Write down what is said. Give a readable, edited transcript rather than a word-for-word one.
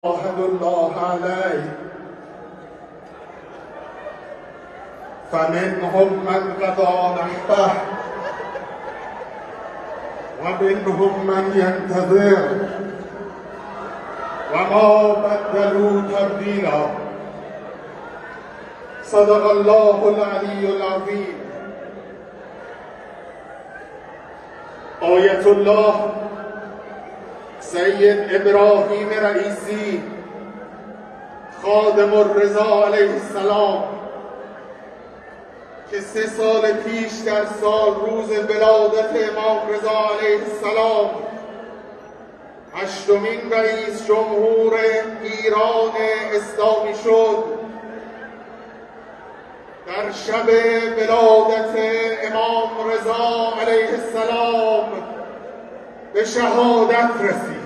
عاهد الله عليه فمنهم من قضى نحبه ومنهم من ينتظر وما بدلوا تبديلا. صدق الله العلي العظيم. آیت الله سید ابراهیم رئیسی خادم الرضا علیه السلام که 3 سال پیش در سال روز ولادت امام رضا علیه السلام 8مین رئیس جمهور ایران اسلامی شد، در شب ولادت امام رضا علیه السلام به شهادت رسید.